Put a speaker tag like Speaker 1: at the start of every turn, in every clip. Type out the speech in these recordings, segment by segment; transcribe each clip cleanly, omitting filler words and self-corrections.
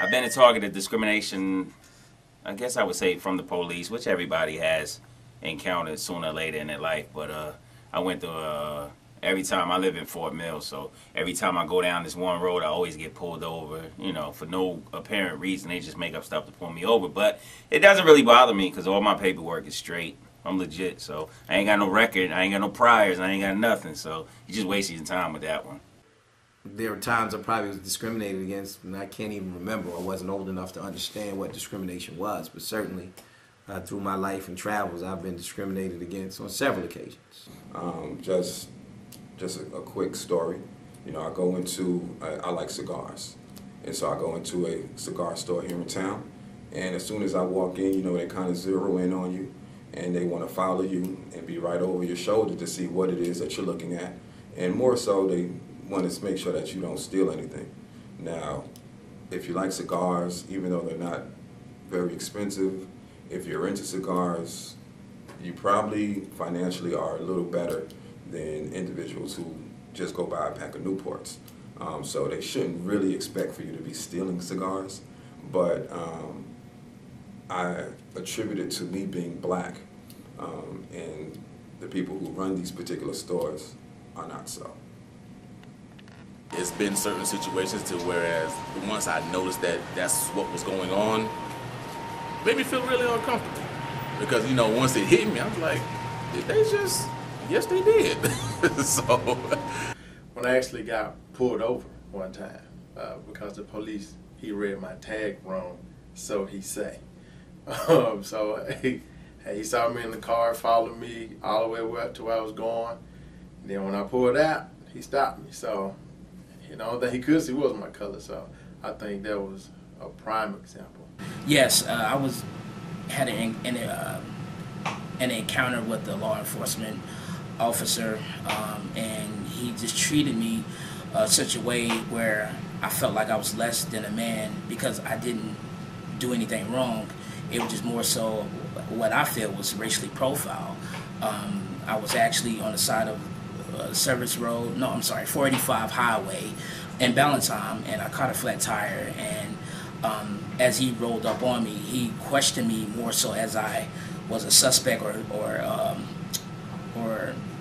Speaker 1: I've been targeted discrimination, I guess I would say from the police, which everybody has encountered sooner or later in their life. But I went through, every time I live in Fort Mill, so every time I go down this one road, I always get pulled over, you know, for no apparent reason. They just make up stuff to pull me over. But it doesn't really bother me because all my paperwork is straight. I'm legit, so I ain't got no record, I ain't got no priors, I ain't got nothing. So you just wasting your time with that one.
Speaker 2: There were times I probably was discriminated against, and I can't even remember. I wasn't old enough to understand what discrimination was, but certainly through my life and travels, I've been discriminated against on several occasions.
Speaker 3: Just a quick story. You know, I go into, I like cigars, and so I go into a cigar store here in town, and as soon as I walk in, you know, they kind of zero in on you, and they want to follow you and be right over your shoulder to see what it is that you're looking at, and more so, they want to make sure that you don't steal anything. Now, if you like cigars, even though they're not very expensive, if you're into cigars, you probably financially are a little better than individuals who just go buy a pack of Newports. So they shouldn't really expect for you to be stealing cigars, but I attribute it to me being black, and the people who run these particular stores are not so.
Speaker 4: It's been certain situations to whereas once I noticed that that's what was going on, it made me feel really uncomfortable. Because, you know, once it hit me, I was like, did they just, yes they did. So.
Speaker 5: When I actually got pulled over one time because the police, he read my tag wrong, so he say. So he saw me in the car, followed me all the way up to where I was going. And then when I pulled out, he stopped me. So, you know, that he could see was my color. So I think that was a prime example.
Speaker 6: Yes, I had an encounter with the law enforcement officer, and he just treated me such a way where I felt like I was less than a man because I didn't do anything wrong. It was just more so what I feel was racially profiled. I was actually on the side of Service Road, 485 Highway in Ballantyne, and I caught a flat tire, and as he rolled up on me, he questioned me more so as I was a suspect or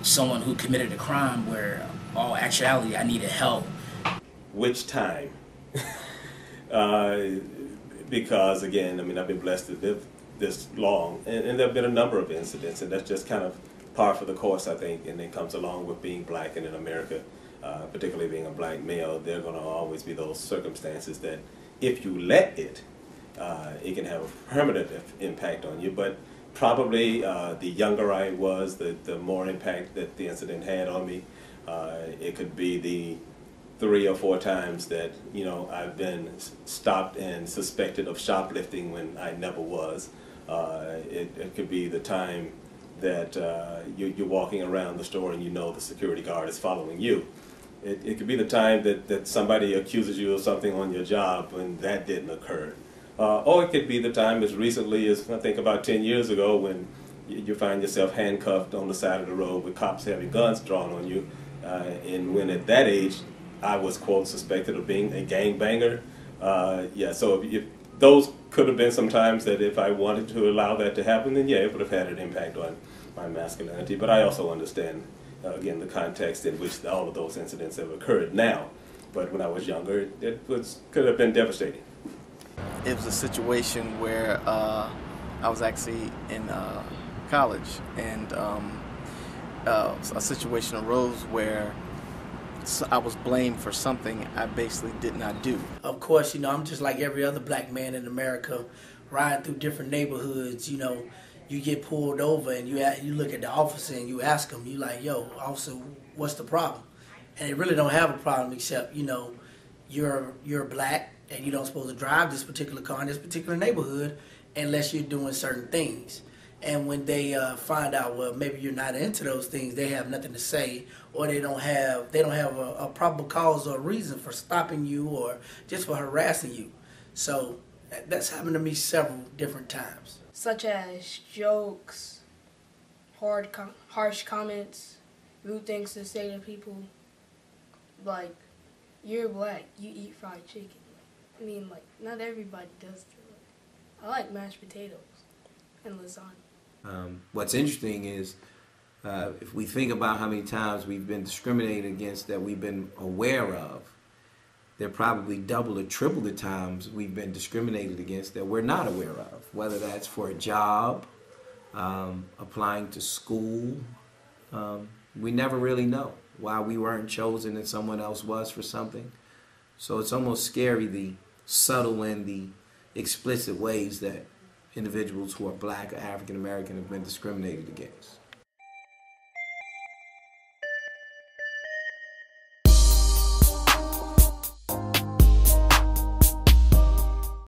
Speaker 6: someone who committed a crime where all actuality I needed help.
Speaker 7: Which time? Because again, I mean, I've been blessed to live this long, and there have been a number of incidents, and that's just kind of par for the course, I think, and it comes along with being black, and in America, particularly being a black male, there are going to always be those circumstances that if you let it, it can have a permanent impact on you. But probably the younger I was, the more impact that the incident had on me. It could be the 3 or 4 times that, you know, I've been stopped and suspected of shoplifting when I never was. It could be the time that you're walking around the store and you know the security guard is following you. It could be the time that somebody accuses you of something on your job when that didn't occur. Or it could be the time as recently as, I think, about 10 years ago when you find yourself handcuffed on the side of the road with cops having guns drawn on you. And when at that age, I was, quote, suspected of being a gangbanger. Yeah, so if those could have been some times that if I wanted to allow that to happen, then yeah, it would have had an impact on my masculinity. But I also understand, again, the context in which all of those incidents have occurred now. But when I was younger, could have been devastating.
Speaker 8: It was a situation where I was actually in college, and a situation arose where I was blamed for something I basically did not do.
Speaker 9: Of course, you know, I'm just like every other black man in America, riding through different neighborhoods. You know, you get pulled over and you look at the officer and you ask him, you like, yo, officer, what's the problem? And they really don't have a problem except, you know, you're black and you don't supposed to drive this particular car in this particular neighborhood unless you're doing certain things. And when they find out, well, maybe you're not into those things, they have nothing to say, or they don't have a probable cause or reason for stopping you or just for harassing you. So that's happened to me several different times.
Speaker 10: Such as jokes, harsh comments, rude things to say to people, like, you're black, you eat fried chicken. I mean, like, not everybody does that. I like mashed potatoes and lasagna.
Speaker 2: What's interesting is if we think about how many times we've been discriminated against that we've been aware of, there are probably double or triple the times we've been discriminated against that we're not aware of, whether that's for a job, applying to school. We never really know why we weren't chosen and someone else was for something. So it's almost scary, the subtle and the explicit ways that individuals who are black or African American have been discriminated against.